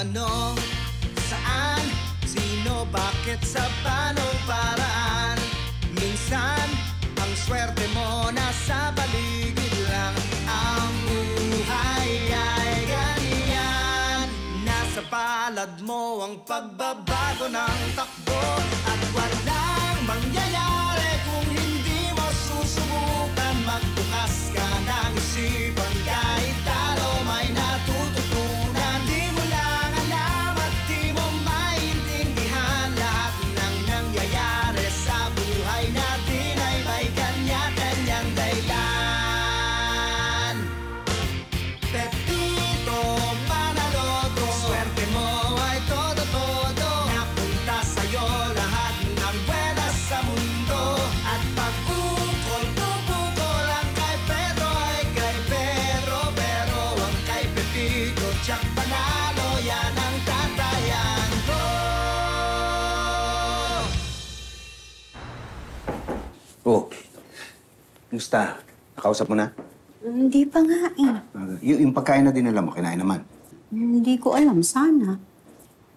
Ano, saan, sino, bakit, sa paano paraan? Minsan, ang swerte mo nasa paligid lang. Ang buhay ay ganyan. Nasa palad mo ang pagbabago ng takbo. At walang mangyayari kung hindi mo susubukan. Magbukas ka ng isipan, kahit talo may natututunan. Di mo lang alam at di mo maintindihan. Lahat ng nangyayari sa buhay natin ay may kanya-kanyang dahilan. Pepito Manaloto, swerte mo ay todo-todo. Napunta sa'yo lahat ng buwenas sa mundo. At pag-ukol-pupukol, ang kay Pedro ay kay Pedro. Pero ang kay Pepito, tiyak panalo, yan ang tatayan ko. Oh, kumusta? Nakausap mo na? Hindi pa nga eh. Yung pagkain na dinala mo, kinain naman. Hindi ko alam. Sana.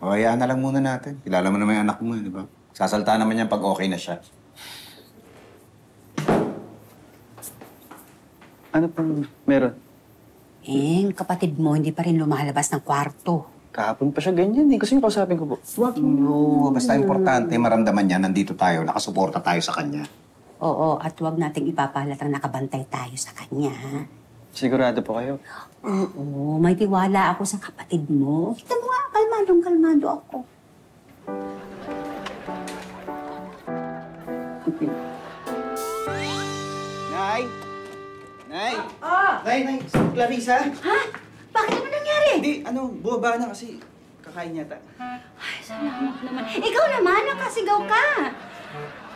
O, hayaan na lang muna natin. Kilala mo naman yung anak mo, di ba? Sasalta naman yan pag okay na siya. Ano pang meron? Yung kapatid mo hindi pa rin lumalabas ng kwarto. Kahapon pa siya ganyan eh. Gusto niyo kausapin ko po. No, basta importante, maramdaman niya, nandito tayo, nakasuporta tayo sa kanya. Oo, at huwag nating ipapahalatang nakabantay tayo sa kanya. Ha? Sigurado po kayo? Oo, may tiwala ako sa kapatid mo. Kita mo nga, kalmadong-kalmado ako. Nay! Nay! Nay! Clarissa! Ha? Bakit naman nangyari? Hindi, bumaba na kasi kakain yata. Ay, salamat naman. Ikaw naman, nakasigaw ka.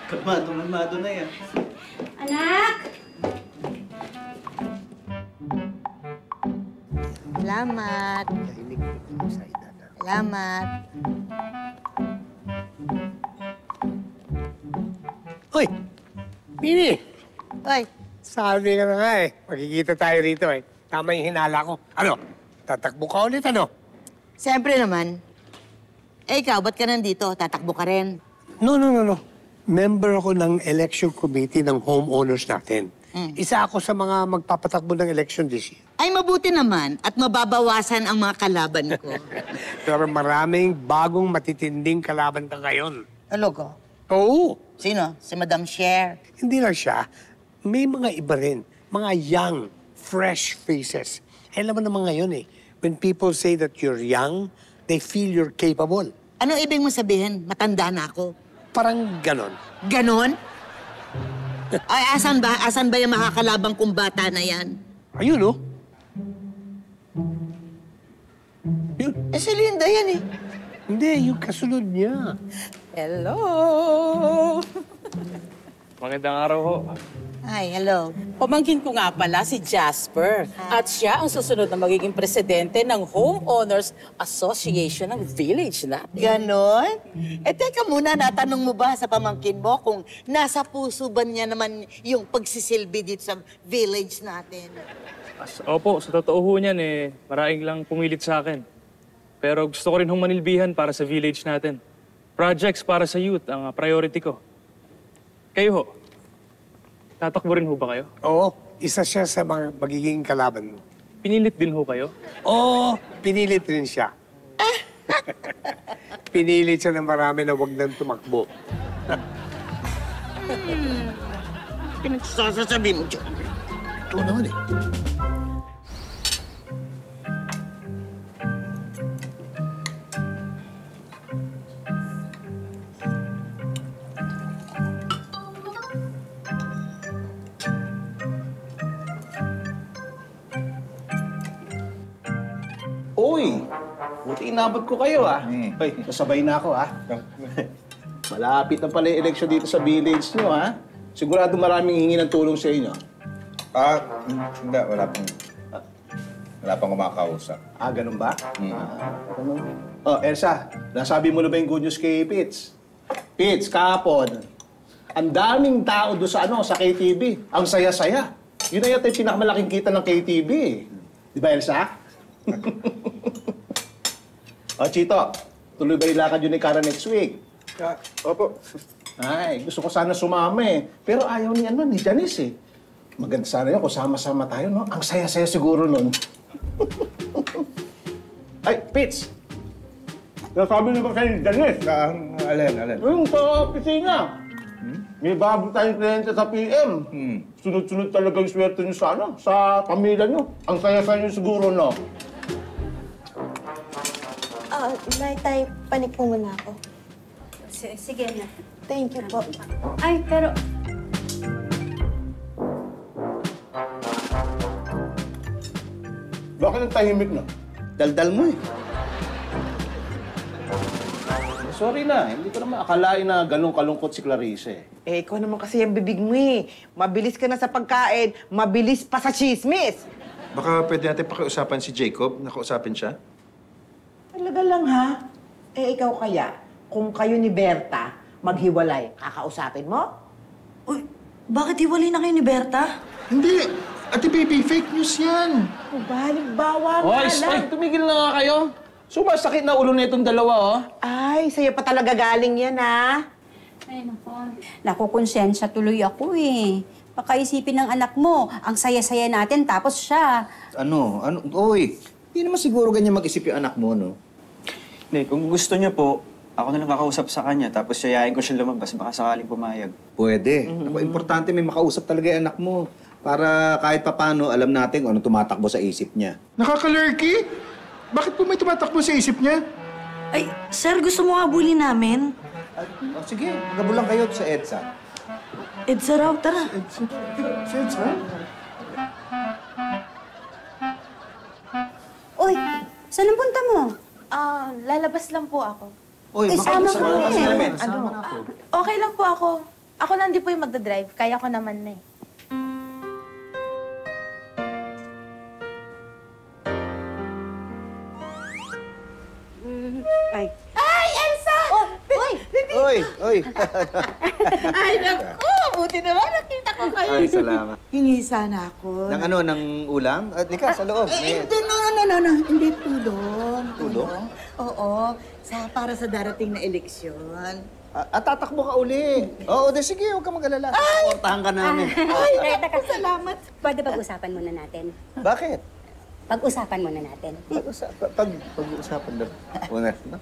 Kalmado na yan. Anak! Salamat. Salamat. Hoy! Pini! Oy, Sabi ka na nga eh. Magkikita tayo rito eh. Tama yung hinala ko. Ano? Tatakbo ka ulit ano? siyempre naman. Eh, ikaw, ba't ka nandito? Tatakbo ka rin. No. Member ako ng election committee ng homeowners natin. Isa ako sa mga magpapatakbo ng election this year. Ay, mabuti naman at mababawasan ang mga kalaban ko. Pero maraming bagong matitinding kalaban ka ngayon. Ano ko? Oo. Sino? Si Madam Cher. Hindi lang siya. May mga iba rin. Mga young, fresh faces. Alam mo naman ngayon eh. When people say that you're young, they feel you're capable. Ano ibig mo sabihin? Matanda na ako. Parang ganon. Ganon? Ay, asan ba? Asan ba yung makakalabang kong bata na yan? Ayun oh. Yun. Eh, si Linda yan eh. Hindi, yung kasunod niya. Hello! Magandang araw ho. Ay, hello. Pamangkin ko nga pala si Jasper. At siya ang susunod na magiging presidente ng Homeowners Association ng village natin. Ganon? Eh, teka muna, natanong mo ba sa pamangkin mo kung nasa puso ba niya naman yung pagsisilbi dito sa village natin? Opo, sa totoo ho niyan eh, maraming lang pumilit sa akin. Pero gusto ko rin hong manilbihan para sa village natin. Projects para sa youth ang priority ko. Kayo ho, tatakbo rin ho ba kayo? Oo, isa siya sa mga magiging kalaban mo. Pinilit din ho kayo? Oo, pinilit rin siya. Pinilit siya ng marami na wag nang tumakbo. Pinagsasasabi mo dyan. Ito naman eh. Uy! Buti inabot ko kayo, ah. Hoy, nasabay na ako, ah. Malapit na pala yung eleksyon dito sa village nyo, ha? Sigurado maraming hingi ng tulong sa inyo. Hindi. Wala pang kumakausap. Ah, ganun ba? Ganun. Oh, Elsa, nasabi mo na ba yung good news kay Pitts? Pitts, kahapon, ang daming tao doon sa KTV. Ang saya-saya. Yun na yata yung pinakamalaking kita ng KTV. Di ba, Elsa? O, Chito, tuloy ba yung lakad yun ni Kara next week? Opo. Ay, gusto ko sana sumama eh. Pero ayaw ni Janice eh. Maganda sana yun kung sama-sama tayo, no? Ang saya-saya siguro nun. Ay, Pitts! Nasabi niyo ba sa'yo ni Janice? Alin? Yung sa opisina. May bago tayong kliyente sa PM. Sunod-sunod talaga yung swerte niyo sa sa pamilya niyo. Ang saya-saya niyo siguro, no? Nay, tay, panik po muna ako. Sige na. Thank you po. Ay, pero... Bakit ang tahimik na? Daldal mo eh. Sorry na, hindi ko naman akalain na ganun kalungkot si Clarice eh. Eh, ikaw naman kasi yung bibig mo eh. Mabilis ka na sa pagkain, mabilis pa sa chismis. Baka pwede natin pakiusapan si Jacob, nakausapin siya. Talaga lang ha? Eh, ikaw kaya, kung kayo ni Berta maghiwalay, kakausapin mo? Uy, bakit hiwalay na kayo ni Berta? Hindi! Ate Baby, fake news yan! O, bawa Hoy, nga lang. tumigil na nga kayo. Sumasakit na ulo na itong dalawa, oh. Ay, sa'yo pa talaga galing yan ha? Ay, nakukonsensya tuloy ako eh. Baka isipin ng anak mo, ang saya-saya natin, tapos siya. Oy, hindi naman siguro ganyan mag-isip yung anak mo, no? Hindi, kung gusto niya po, ako na lang kakausap sa kanya, tapos yayain ko siya lumabas, baka sakaling pumayag. Pwede. Ako, importante may makausap talaga yung anak mo. Para kahit papano, alam natin kung ano tumatakbo sa isip niya. Nakakalurky? Bakit po may tumatakbo sa isip niya? Ay, sir, gusto mo habulin namin? Sige, gabulang kayo sa EDSA. Edsa raw, tara. EDSA? Uy, saan ang punta mo? Lalabas lang po ako. Uy, sama ko namin. Okay lang po ako. Ako na hindi po yung magdadrive. Kaya ko naman na eh. Ay. Ay, Elsa! Uy! Ay, naku! Buti naman nakita ko kayo. Ay, salamat. Hingi sana ako. Ng ulam? At lika, sa loob. Hindi, no. Hindi, tulong. Tulong? Oo, para sa darating na eleksyon. At tatakbo ka uli. Oo, sige, huwag ka mag-alala. Suportahan ka namin. Ay, salamat. Pwede pag-usapan muna natin. Bakit? Pag-usapan muna natin. Pag-uusapan na. Una, no?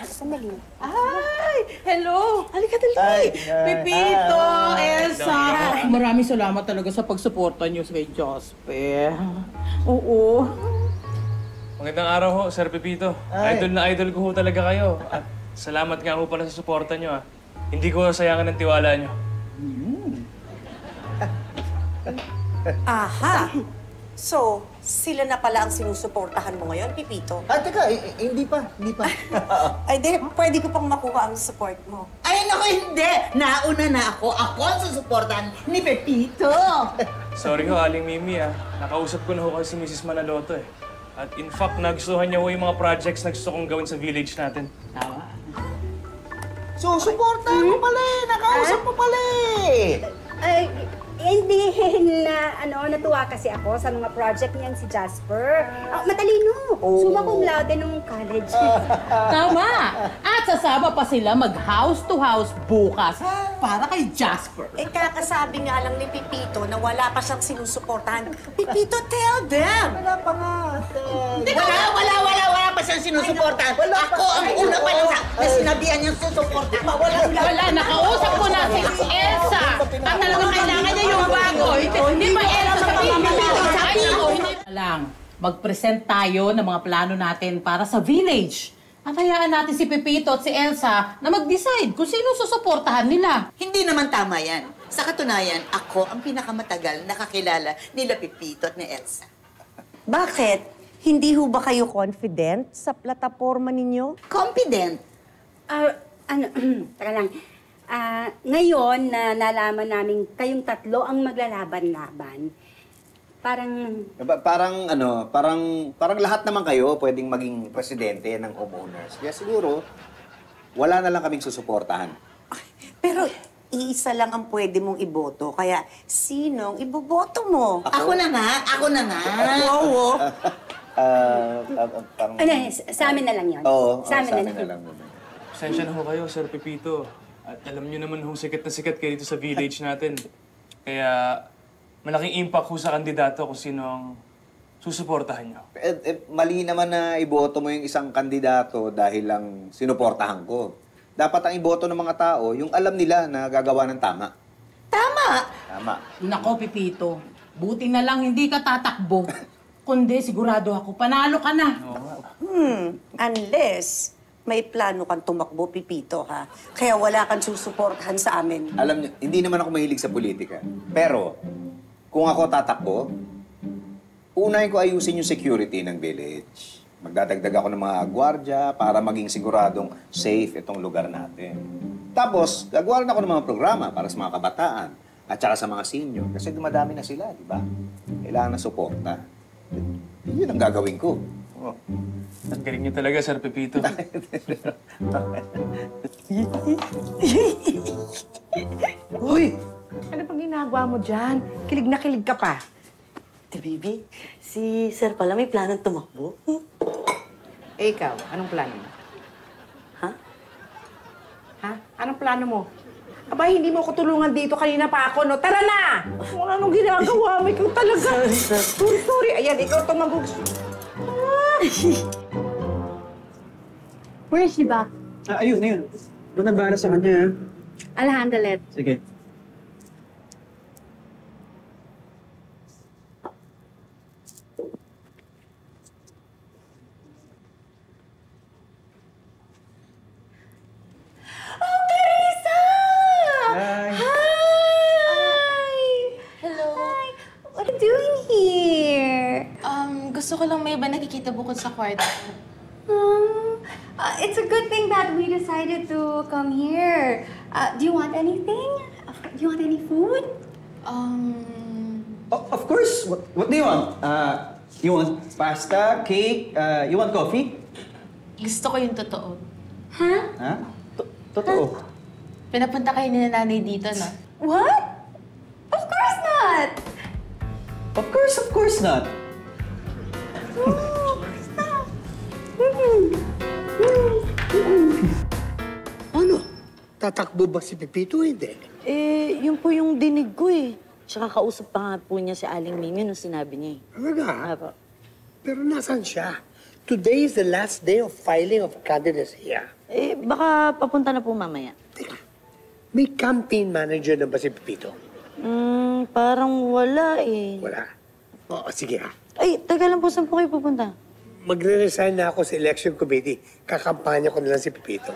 Sandali. Ay, hello! Halika, dali! Hi. Pipito, Elsa! Maraming salamat talaga sa pagsuporta niyo kay Jospe. Oo. Magandang araw ho, Sir Pepito. Idol na idol ko ho talaga kayo. At salamat nga ho pala sa suporta nyo, ah. Hindi ko sayangan ng tiwala nyo. Aha! So, sila na pala ang sinusuportahan mo ngayon, Pipito? Teka, hindi pa. Ay, di, pwede ko pang makuha ang support mo. Ay, naku, hindi! Nauna na ako. Ako ang susuportahan ni Pepito. Sorry ho, Aling Mimi, ah. Nakausap ko na ho kasi si Mrs. Manaloto, eh. At in fact, nagustuhan niya ho yung mga projects na gusto kong gawin sa village natin. Tama. So, suportahan mo pala eh. Nakausap mo pala eh. Ay, hindi natuwa kasi ako sa mga project niyan si Jasper. Matalino. Summa cum laude nung college. Tama! At sasama pa sila mag-house to house bukas para kay Jasper. Eh, kakasabi nga lang ni Pipito na wala pa siyang sinusuportahan. Pipito, tell them! Wala pa nga. Wala pa siyang sinusuportahan. Ako ang una pa lang na sinabihan niyang susuportahan. Wala, nakausap ko na si Elsa. At talagang kailangan niya yung bago. Hindi ba Elsa sa Pipito? Lang, mag-present tayo ng mga plano natin para sa village. At hayaan natin si Pepito at si Elsa na mag-decide kung sino susuportahan nila. Hindi naman tama yan. Sa katunayan, ako ang pinakamatagal nakakilala nila Pepito at ni Elsa. Bakit? Hindi ho ba kayo confident sa plataforma ninyo? Confident. Teka lang. Ngayon na nalaman namin kayong tatlo ang maglalaban-laban, parang lahat naman kayo pwedeng maging presidente ng homeowners. Kaya siguro, wala na lang kaming susuportahan. Pero iisa lang ang pwede mong iboto, kaya sinong iboboto mo? Ako na nga. Oo. Parang... Ano, sa amin na lang yun. Oo, sa amin na lang. Pasensya na ho kayo, Sir Pepito. At alam niyo naman ho, sikat na sikat kayo dito sa village natin. Kaya malaking impact ho sa kandidato kung sino ang susuportahan niyo. Mali naman na iboto mo yung isang kandidato dahil lang sinuportahan ko. Dapat ang iboto ng mga tao, yung alam nila na gagawa ng tama. Tama! Tama. Nako, Pipito. Buti na lang hindi ka tatakbo. Kundi sigurado ako, panalo ka na. Unless may plano kang tumakbo, Pipito, ha? Kaya wala kang susuportahan sa amin. Alam niyo, hindi naman ako mahilig sa politika. Pero, kung ako tatakbo, unahin ko ayusin yung security ng village. Magdadagdag ako ng mga gwardya para maging siguradong safe itong lugar natin. Tapos, gagawa rin ako ng mga programa para sa mga kabataan at saka sa mga senior. Kasi dumadami na sila, di ba? Kailangan na suporta. Yun ang gagawin ko. Oh. Ang galing niyo talaga, Sir Pepito. Uy! Ano pang ginagawa mo dyan? Kilig na kilig ka pa. Baby, si Sir pala may planong tumakbo. Eh, ikaw, anong plano mo? Ha? Ha? Anong plano mo? Aba, hindi mo ko tulungan dito. Kanina pa ako, no? Tara na! Kung anong ginagawa mo, ikaw talaga. Sorry. Ayan, ikaw tumagog. Where is she ba? Ayun. Doon ang bahala sa kanya, ha? I'll handle it. Sige. Gusto ko lang may iba nakikita bukod sa kwarto. It's a good thing that we decided to come here. Do you want anything? Do you want any food? Of course. What do you want? You want pasta, cake, you want coffee? Gusto ko yung totoo. Huh? Ha? Totoo. Pinapunta kayo ni nanay dito, no? What? Of course not! Of course not. Ano? Tatakbo ba si Pepito? Hindi. Eh, yun po yung dinig ko eh. Tsaka kausap pa nga po niya si Aling Mimi nung sinabi niya eh. Talaga? Apo. Pero nasan siya? Today is the last day of filing of candidacy. Eh, baka papunta na po mamaya. May campaign manager na ba si Pepito? Parang wala eh. Wala? Oo, sige ha. Ay, taga lang po, saan po kayo pupunta? Magre-resign na ako sa election committee. Kakampanya ko na lang si Pepito.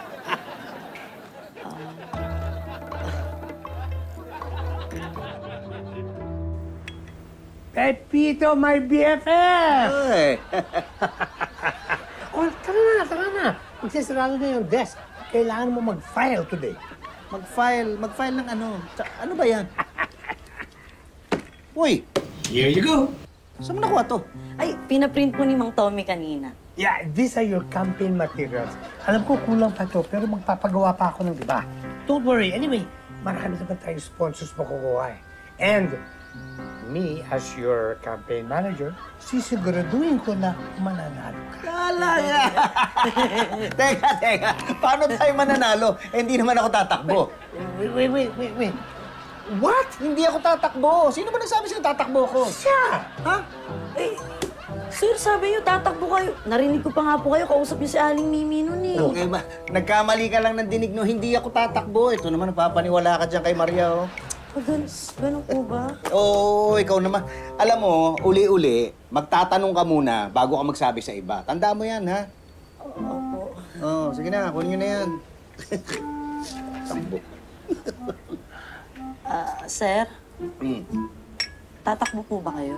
Pepito, my BFF! Ay. Oh, tara na. Magsisarado na yung desk. Kailangan mo mag-file today. Mag-file ng ano? Ano ba yan? Uy! Here you go. Saan mo nakuha to? Ay, pinaprint po ni Mang Tommy kanina. Yeah, these are your campaign materials. Alam ko kulang pa to, pero magpapagawa pa ako ng iba. Don't worry. Anyway, marami naman tayong sponsors makukuha eh. And me, as your campaign manager, sisiguraduhin ko na mananalo ka. Kala ya! Teka. Paano tayo mananalo? Eh, hindi naman ako tatakbo. Wait. What? Hindi ako tatakbo. Sino ba nagsabi sa'yo tatakbo ko? Siya! Ha? Eh, sir, sabi niyo, tatakbo kayo. Narinig ko pa nga po kayo, kausap niyo si Aling Mimi nun eh. Okay ba? Nagkamali ka lang ng dinig, no? Hindi ako tatakbo. Ito naman, napapaniwala ka dyan kay Maria, oh. Ganun po ba? Oo, ikaw naman. Alam mo, uli-uli, magtatanong ka muna bago ka magsabi sa iba. Tandaan mo yan, ha? Opo. Oo, sige na, kunin nyo na yan. Sambo. Sir, tatakbo po ba kayo?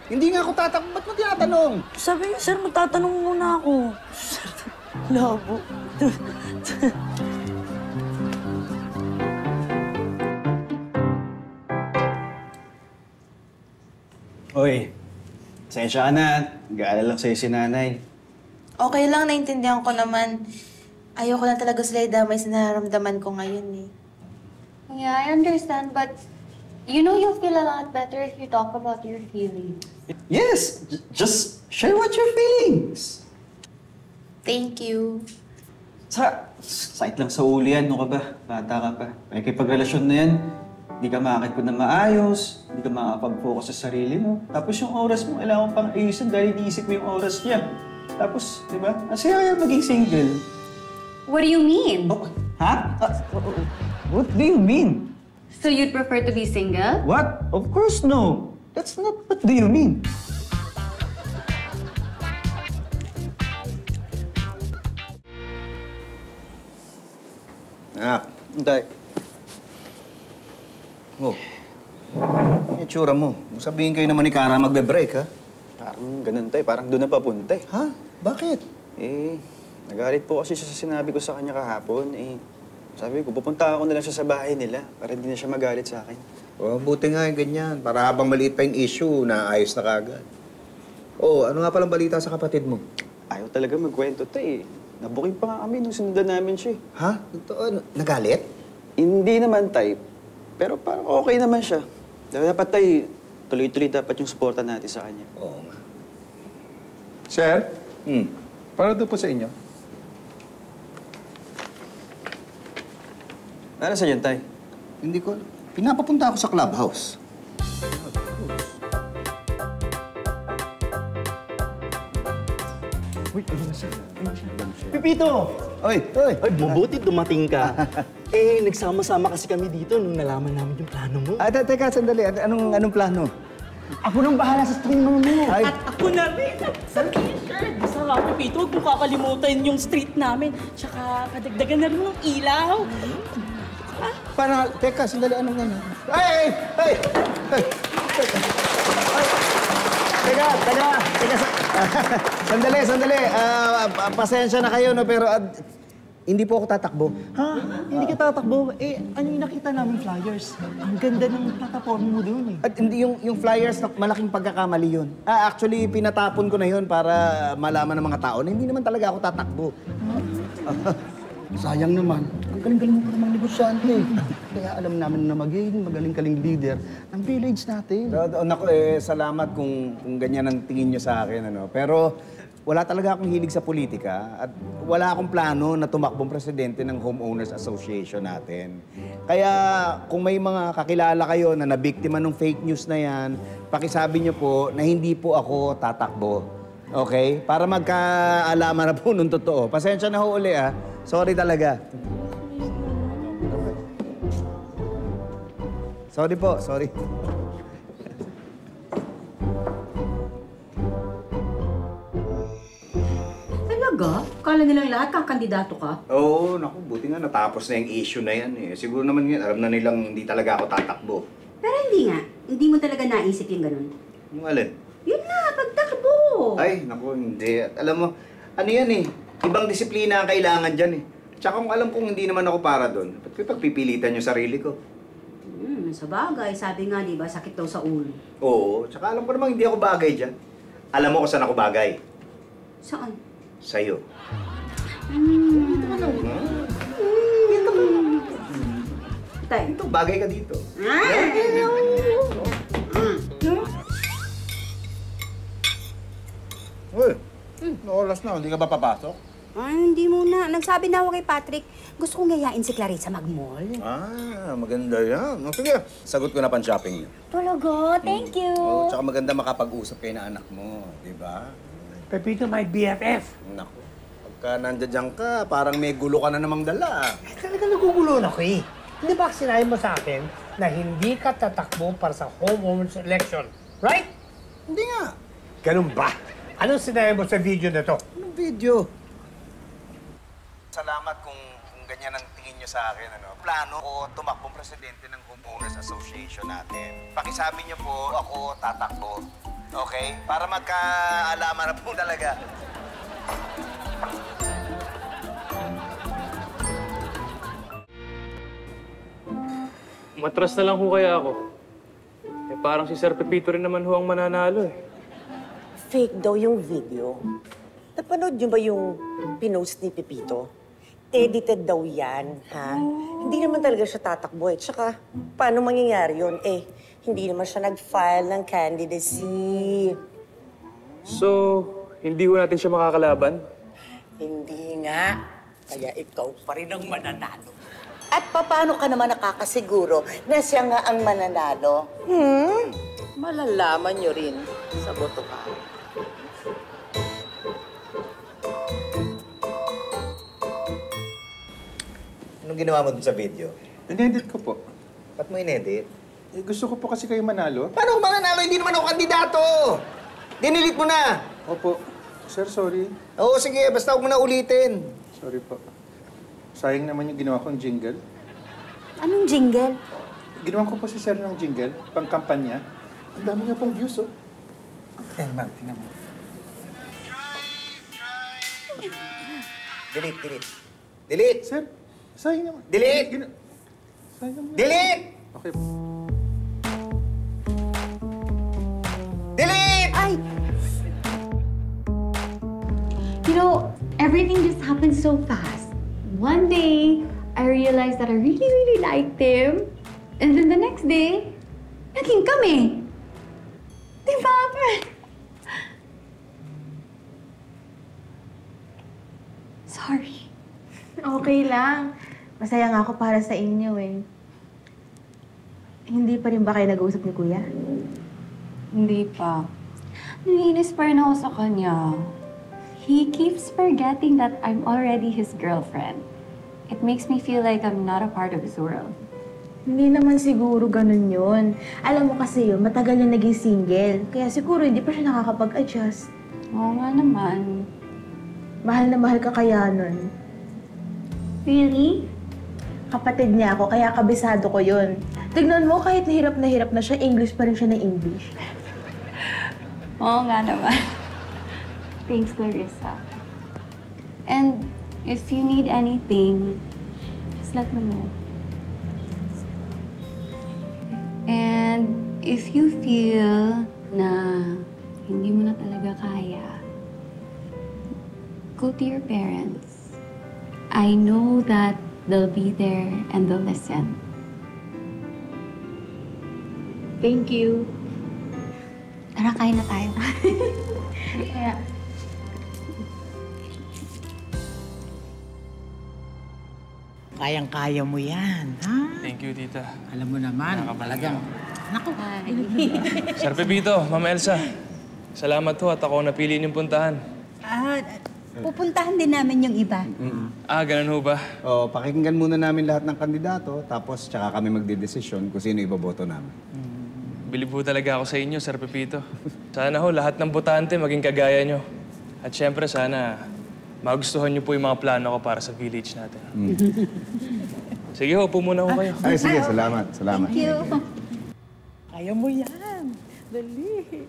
Hindi nga ako tatakbo. Ba't mo tinatanong? Sabi niyo, sir, magtatanong muna ako. Labo. Oy, pasensya ka na. Nag-aalala lang sa'yo si nanay. Okay lang, naintindihan ko naman. Ayoko na talaga sila idamay sa nararamdaman ko ngayon eh. Yeah, I understand, but You know you'll feel a lot better if you talk about your feelings. Yes! Just share what your feelings. Thank you. Sakit lang sa ulo yan, no ka ba? Bata ka pa. Pakikipagrelasyon na yan, hindi ka makakit na maayos, hindi ka makakapag-focus sa sarili mo. Tapos yung oras mo, kailangan pang ayusin dahil iniisip mo yung oras niya. Tapos, di ba? Masaya kaya maging single. What do you mean? Oh, ha? What do you mean? So you'd prefer to be single? What? Of course no. That's not what do you mean. Tay. Oh. Yung itsura mo. Sabihin kayo naman ni Kara magbe-break, ha? Parang ganun tayo. Parang doon na papunta eh. Ha? Bakit? Nagalit po kasi siya sa sinabi ko sa kanya kahapon. Sabi ko, pupunta ako na lang siya sa bahay nila para hindi na siya magalit sa akin. Oh, buti nga yung ganyan. Para habang maliit pa yung issue, naayos na kagad. Oh, ano nga palang balita sa kapatid mo? Ayaw talaga magkwento tayo eh. Nabuking pa nga kami nung sinundan namin siya. Ha? Ito, nagalit? Hindi naman type. Pero parang okay naman siya. Dapat tayo, tuloy-tuloy dapat yung suporta natin sa kanya. Oo nga. Sir? Para doon po sa inyo. Ano sa dyan, Tay? Hindi ko. Pinapapunta ako sa clubhouse. Uy, ayun na siya. Pipito! Oy! Ay, mabuti dumating ka. Nagsama-sama kasi kami dito nung nalaman namin yung plano mo. Teka, sandali. Anong plano? Ako nang bahala sa stream mo. At ako na rin. Sa t-shirt. Basta nga, Pipito, huwag mo kakalimutan yung street namin. Tsaka, padagdagan na rin ng ilaw. Parang, teka, sandali. Anong ano? Ay! Teka. Sandali. Pasensya na kayo, no? Pero hindi po ako tatakbo. Ha? Hindi ka tatakbo? Ano yung nakita namin flyers? Ang ganda ng platform mo doon eh. At hindi yung flyers, malaking pagkakamali yun. Actually, pinatapon ko na yun para malaman ng mga tao na hindi naman talaga ako tatakbo. Sayang naman. Ang galing-galing mo pa namang negosyante. Kaya alam namin na magiging magaling-galing leader ng village natin. Naku, salamat kung ganyan ang tingin nyo sa akin. Ano. Pero wala talaga akong hilig sa politika at wala akong plano na tumakbong presidente ng Homeowners Association natin. Kaya kung may mga kakilala kayo na nabiktima ng fake news na yan, pakisabi nyo po na hindi po ako tatakbo. Okay? Para magkaalaman na po nung totoo. Pasensya na ho uli, ah. Sorry talaga. Sorry po, sorry. Talaga? Kala nilang lahat kakandidato ka? Oo, naku, buti nga natapos na yung issue na yan eh. Siguro naman yan, alam na nilang hindi talaga ako tatakbo. Pero hindi nga. Hindi mo talaga naisip yung ganun. Yung alin? Yun na, pagtakbo! Ay, naku, hindi. At alam mo, ano yan eh, ibang disiplina ang kailangan dyan eh. Tsaka kung alam kong hindi naman ako para doon, ba't ko pagpipilitan yung sarili ko? Sa bagay, sabi nga, di ba, sakit daw sa ulo. Oo, tsaka alam ko namang hindi ako bagay dyan. Alam mo kung saan ako bagay? Saan? Sa'yo. Tay. Ito, bagay ka dito. Uy, oras na, hindi ka ba papasok? Hindi muna. Nagsabi na ako kay Patrick, gusto kong gayain si Clarissa mag-mall. Maganda yan. Sige, sagot ko na pan-shopping niyo. Talaga? Thank you. Oo, tsaka maganda makapag-usap kayo na anak mo, di ba? Pepito, my BFF. Naku, pagka nandiyan ka, parang may gulo ka na namang dala. Talaga nagugulo na ko eh. Hindi ba sinabi mo sa akin na hindi ka tatakbo para sa homeowners election? Right? Hindi nga. Ganun ba? Anong sinabi mo sa video na to? Anong video? Salamat kung ganyan ang tingin nyo sa akin. Ano. Plano ko tumakbong presidente ng Homeowners Association natin. Pakisabi nyo po, ako tatakbo. Okay? Para magkaalaman na po talaga. Matras na lang ho kaya ako. Parang si Sir Pepito rin naman ho ang mananalo eh. Fake daw yung video. Napanood niyo ba yung pinost ni Pepito? edited daw yan, ha? Hindi naman talaga siya tatakbo eh. Tsaka, paano mangyayari yun? Eh, hindi naman siya nag-file ng candidacy. So, hindi ho natin siya makakalaban? Hindi nga. Kaya ikaw pa rin ang mananalo. At paano ka naman nakakasiguro na siya nga ang mananalo? Malalaman nyo rin sa botohan. Anong ginawa mo dun sa video? In-edit ko po. Ba't mo in-edit? Eh, gusto ko po kasi kayo manalo. Paano ko mananalo? Hindi naman ako kandidato! Dinilit mo na! Opo. Sir, sorry. Oo, sige. Basta huwag mo na ulitin. Sorry po. Sayang naman yung ginawa kong jingle. Anong jingle? Ginawa ko po si Sir ng jingle, pang-kampanya. Ang dami niya pong views, oh. Tingnan mo. Delete. Delete! Sir, sayang naman. Delete! Sayang naman. Delete! Okay. Delete! Ay! You know, everything just happened so fast. One day, I realized that I really liked him. And then the next day, naging kami. Diba, friend? Sorry. Okay lang. Masaya nga ako para sa inyo eh. Hindi pa rin ba kayo nag-uusap ni Kuya? Hindi pa. Naiinis pa rin ako sa kanya. He keeps forgetting that I'm already his girlfriend. It makes me feel like I'm not a part of his world. Hindi naman siguro ganun yun. Alam mo kasi yun, matagal na naging single. Kaya siguro hindi pa siya nakakapag-adjust. Oo nga naman. Mahal na mahal ka kaya nun. Really? Kapatid niya ako, kaya kabisado ko yun. Tignan mo, kahit na hirap na siya, English pa rin siya na English. Oo nga naman. Thanks, Clarissa. And if you need anything, just let me know. And if you feel na hindi mo na talaga kaya, go to your parents. I know that they'll be there and they'll listen. Thank you. Tara, kain na tayo. Yeah. Kayang-kaya mo yan, ha? Thank you, tita. Alam mo naman, talagang... Naku, Sir Pepito, Ma'am Elsa, salamat ho at ako ang napili niyong puntahan. Pupuntahan din namin yung iba. Ganun ho ba? Oo, pakinggan muna namin lahat ng kandidato, tapos tsaka kami magdedesisyon kung sino iboboto namin. Bilib ho talaga ako sa inyo, Sir Pepito. Sana ho, lahat ng botante maging kagaya nyo. At syempre, sana magustuhan nyo po yung mga plano ko para sa village natin. Sige ho, upo muna ho kayo. Ay, sige. Salamat. Salamat. Thank you. kaya mo yan. Dali.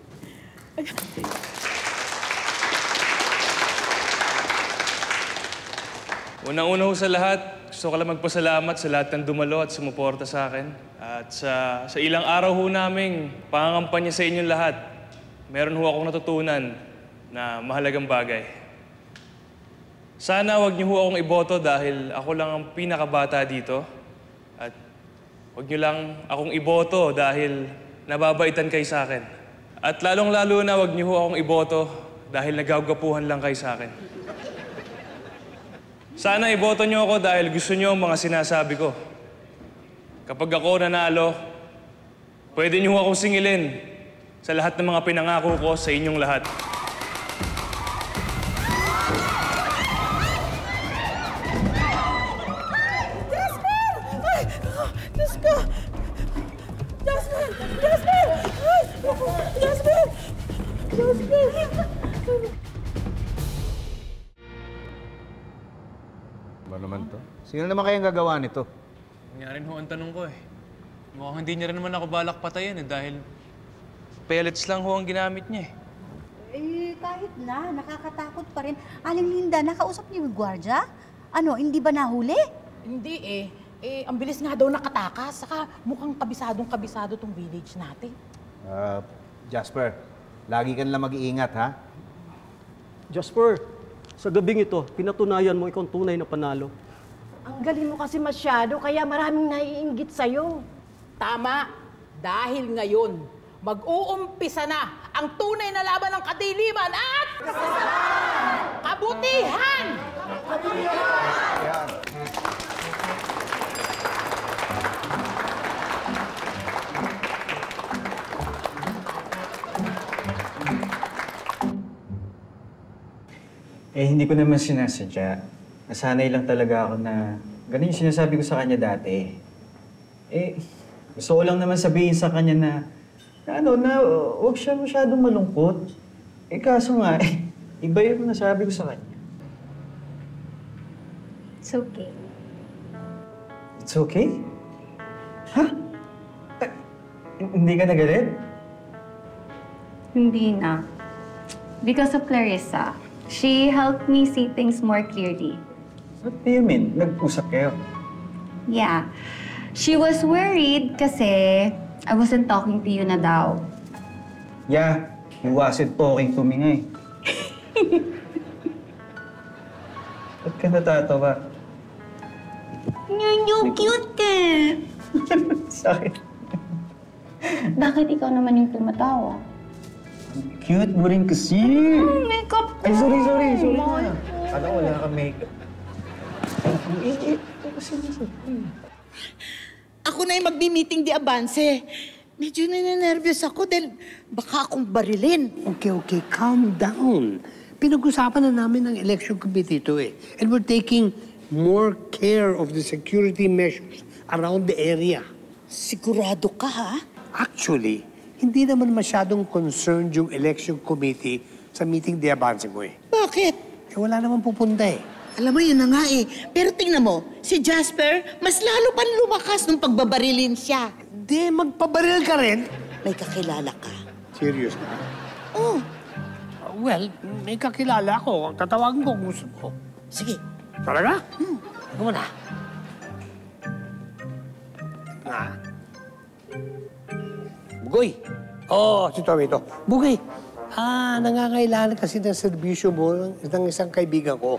Unang-una ho sa lahat, gusto ko lang magpasalamat sa lahat ng dumalo at sumuporta sa akin. At sa ilang araw ho naming pangangampanya sa inyong lahat, meron ho akong natutunan na mahalagang bagay. Sana wag niyo ho akong iboto dahil ako lang ang pinakabata dito. At wag niyo lang akong iboto dahil nababaitan kayo sa akin. At lalong-lalo na wag niyo ho akong iboto dahil nagagapuhan lang kayo sa akin. Sana iboto niyo ako dahil gusto niyo ang mga sinasabi ko. Kapag ako nanalo, pwede niyo akong singilin sa lahat ng mga pinangako ko sa inyong lahat. Jasper! Ay! Diyos ko! Jasper! Jasper! Ay! Jasper! Jasper! Ba naman to? Sino naman kayang gagawa nito? Nga rin ho ang tanong ko eh. Mukhang hindi niya rin naman ako balak patayin eh dahil pellets lang ho ang ginamit niya eh. Kahit na, nakakatakot pa rin. Aling Linda, nakausap niyo yung gwardya? Ano, hindi ba nahuli? Hindi eh. Ang bilis nga daw nakatakas. Saka mukhang kabisado tong village natin. Jasper, lagi ka lang mag-iingat, ha? Jasper, sa gabing ito, pinatunayan mo ikaw ang tunay na panalo. Ang galing mo kasi masyado, kaya maraming naiinggit sa'yo. Tama. Dahil ngayon, mag-uumpisa na ang tunay na laban ng kadiliman at... kabutihan! Yan. Eh, hindi ko naman sinasadya. Nasanay lang talaga ako na ganun yung sinasabi ko sa kanya dati. Eh, gusto ko lang naman sabihin sa kanya na huwag siya masyadong malungkot. Eh, kaso nga, iba yung nasabi ko sa kanya. It's okay. It's okay? Ha? Hindi ka nagalit? Hindi na. Because of Clarissa. She helped me see things more clearly. What do you mean? Nag-usap kayo? Yeah. She was worried kasi I wasn't talking to you na daw. Yeah, he wasn't talking to me nga eh. Ba't ka natatawa? Yung cute ka! Sakit. Bakit ikaw naman yung tumatawa? Cute mo rin kasi. Makeup ko! Ay, sorry na. Kala wala ka makeup. Ako na yung magbi-meeting di Avance. Medyo nininervyos ako dahil baka akong barilin. Okay, calm down. Pinag-usapan na namin ng election committee ito eh. And we're taking more care of the security measures around the area. Sigurado ka, ha? Actually, hindi naman masyadong concerned yung election committee sa meeting di Avance ko eh. Bakit? Eh, wala naman pupunta eh. Alam mo, yun na nga eh. Pero tingnan mo, si Jasper, mas lalo pang lumakas nung pagbabarilin siya. Di, magpabaril ka rin. May kakilala ka. Serious ka? Oh. Well, may kakilala ako. Tatawagin ko kung gusto ko. Sige. Talaga? Ano na? Bugoy. Si Tommy ito. Bugoy. Nangangailangan kasi ng serbisyo mo ng isang kaibigan ko.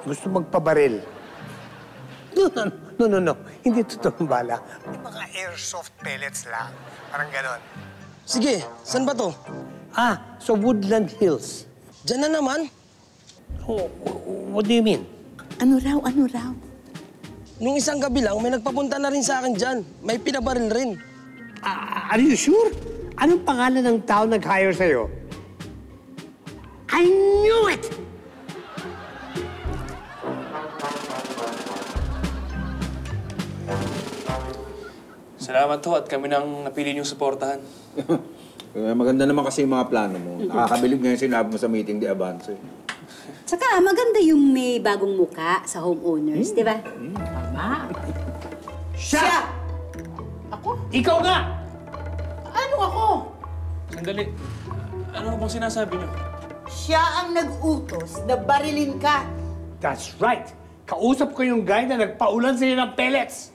Gusto magpabaril. No. Hindi totoong bala. May mga airsoft pellets lang. Parang ganon. Sige, saan ba to? Sa Woodland Hills. Diyan na naman. What do you mean? Ano raw? Nung isang gabi lang, may nagpapunta na rin sa akin dyan. May pinabaril rin. Are you sure? Anong pangalan ng tao nag-hire sa'yo? I knew it! Salamat ho at kami nang napili niyong suportahan. Maganda naman kasi yung mga plano mo. Nakakabilib nga yung sinabi mo sa meeting di Avance. Tsaka maganda yung may bagong muka sa homeowners, di ba? Tama. Siya! Ako? Ikaw nga! Ano ako? Sandali. Ano bang sinasabi niyo? Siya ang nag-utos na barilin ka. That's right. Kausap ko yung guy na nagpaulan sa'yo ng pellets.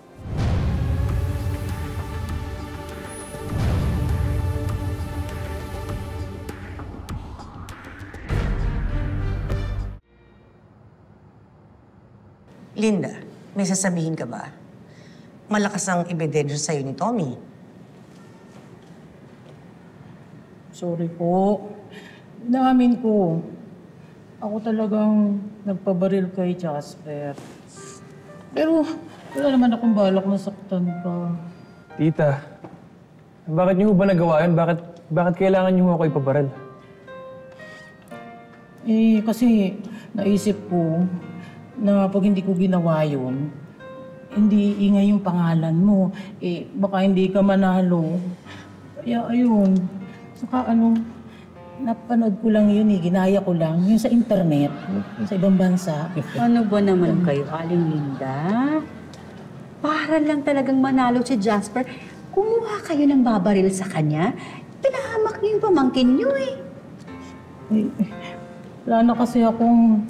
Linda, may sasabihin ka ba? Malakas ang ebidensya sa'yo ni Tommy. Sorry po. Inamin ko. Ako talagang nagpabaril kay Jasper. Pero wala naman akong balak na saktan ka. Tita, bakit niyo ba nagawa yun? Bakit kailangan niyo ako ipabaril? Eh, kasi naisip ko na pag hindi ko ginawa yun, hindi ingay yung pangalan mo. Eh, baka hindi ka manalo. Kaya ayun. Saka napanood ko lang yun eh. Ginaya ko lang. Yung sa internet, sa ibang bansa. Ano ba naman kayo, Aling Linda? Para lang talagang manalo si Jasper, kumuha kayo ng babaril sa kanya. Pinahamak niyo yung pamangkin niyo eh. Wala na kasi akong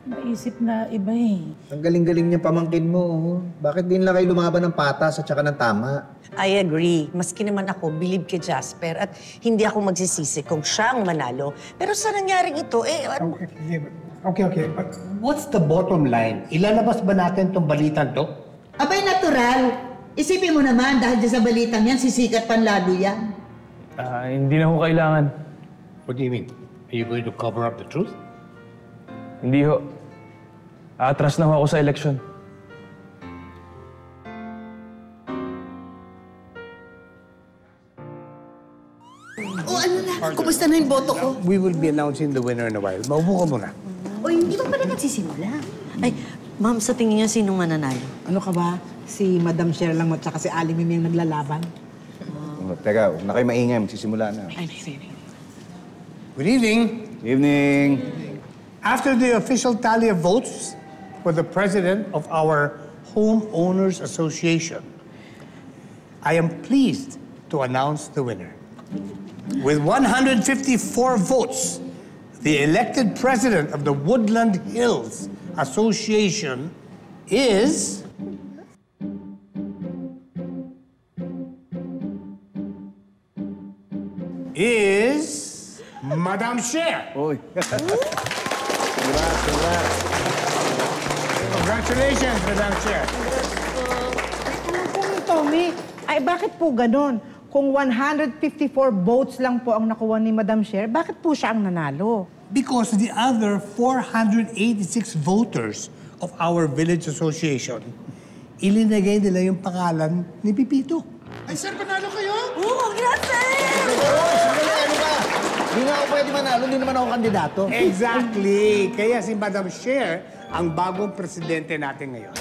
naisip na iba eh. Ang galing-galing niya pamangkin mo. Bakit din lang kayo lumaban ng patas at saka ng tama? I agree. Maski naman ako, believe kay Jasper at hindi ako magsisisi kung siya ang manalo. Pero sa nangyaring ito, Okay. But what's the bottom line? Ilalabas ba natin tong balitan to? Abay, natural. Isipin mo naman, dahil dyan sa balitang yan, sisikat panlalo yan. Hindi na ho kailangan. What do you mean? Are you going to cover up the truth? Hindi ho. Atras na ho ako sa eleksyon. O ano na, kumusta na yung boto ko? We will be announcing the winner in a while. Maupo ka muna. O hindi pa pala nagsisimula. Ay, ma'am, sa tingin niya sino mananalo? Ano ka ba? Si Madam Cher lang at saka si Ali Mimi yung naglalaban. Teka, huwag na kayo maingay. Magsisimula na. Good evening. Evening. After the official tally of votes for the president of our Homeowners Association, I am pleased to announce the winner. With 154 votes, the elected president of the Woodland Hills Association is... Madam Cher. Uy. Congratulations, Madam Cher. Ano po ni Tommy? Ay, bakit po ganon? Kung 154 votes lang po ang nakuha ni Madam Cher, bakit po siya ang nanalo? Because the other 486 voters of our village association, ilinagay nila yung pangalan ni Pipito. Ay, sir, panalo kayo? Oo, gracias! Ano ba? Hindi nga ako pwede manalo, hindi naman ako kandidato. Exactly. Kaya si Madam Cher ang bagong presidente natin ngayon.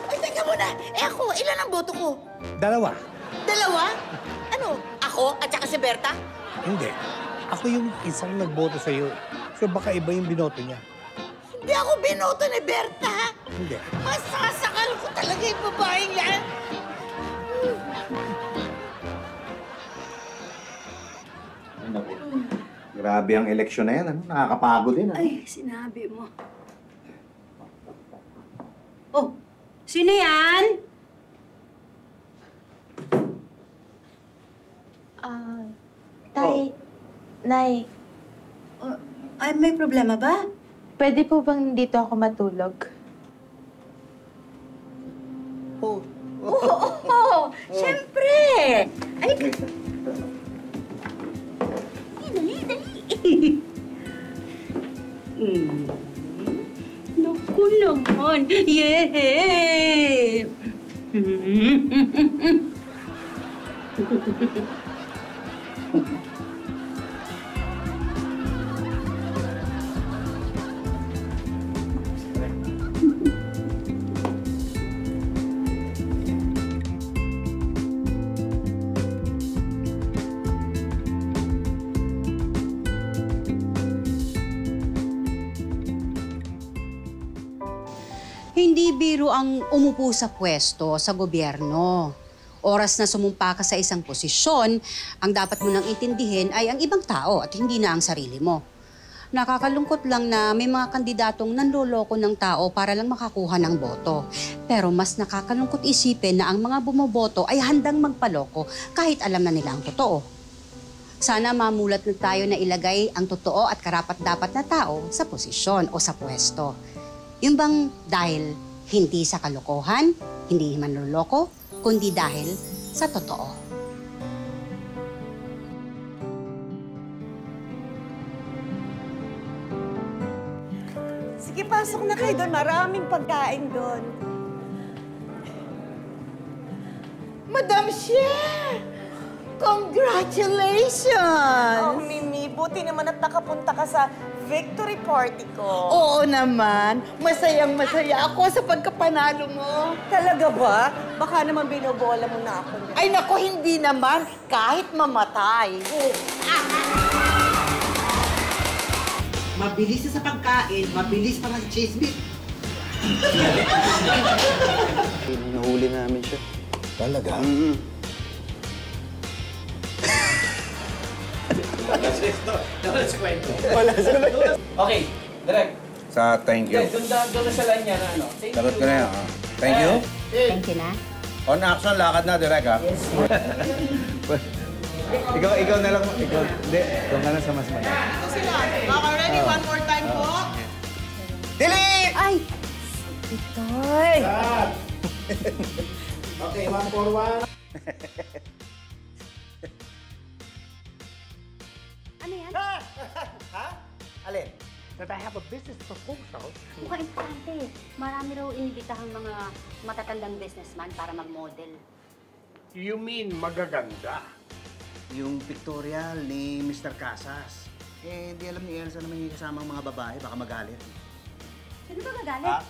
Ay, teka muna. Ako, ilan ang boto ko? Dalawa. Dalawa? Ano? Ako at saka si Berta? Hindi. Ako yung isang nagboto sa iyo. So baka iba yung binoto niya. Hindi ako binoto ni Berta. Hindi. Masasakal ko talaga yung babaeng yan. Grabe ang eleksyon na yan. Ano? Nakakapagod din. Ay, sinabi mo. Oh, sino yan? Tay, Nay, Ay, may problema ba? pwede po bang dito ako matulog? Oo, siyempre! Ay, dali. Naku naman. Yeah! Hindi biro ang umupo sa pwesto sa gobyerno. Oras na sumumpa ka sa isang posisyon, ang dapat mo nang intindihin ay ang ibang tao at hindi na ang sarili mo. Nakakalungkot lang na may mga kandidatong nanloloko ng tao para lang makakuha ng boto. Pero mas nakakalungkot isipin na ang mga bumoboto ay handang magpaloko kahit alam na nila ang totoo. Sana mamulat na tayo na ilagay ang totoo at karapat-dapat na tao sa posisyon o sa pwesto. Yung bang dahil hindi sa kalokohan, hindi manloloko, kundi dahil sa totoo. Sige, pasok na kayo doon. Maraming pagkain doon. Madam Cher! Congratulations! Oh, Mimi, buti naman at nakapunta ka sa victory party ko. Oo naman. Masayang-masaya ako sa pagkapanalo mo. Talaga ba? Baka naman binobola mo na ako. Ay, naku, hindi naman. Kahit mamatay. Mabilis sa pagkain, mabilis pa ng chismis. Nahuli namin siya. Talaga? Wala sa kwento. Okay, direct. Sa thank you. Doon na sa line niya na ano. Sagot ko na yan. Thank you. Thank you na. On action, lakad na direct ha. Yes. Ikaw na lang. Hindi, ikaw na lang sa mas malaki. Ito sila. Ready? One more time po. Delete! Ay! Itoy! Okay, 1 for 1. Ano yan? Ha? Alin? That I have a business proposal. Mukhang importante. Marami raw inibitahang mga matatandang businessman para mag-model. You mean magaganda? Yung pictorial ni Mr. Casas. Eh, di alam ni Elsa na may kasamang mga babae, baka magalit. Sino ba gagalit?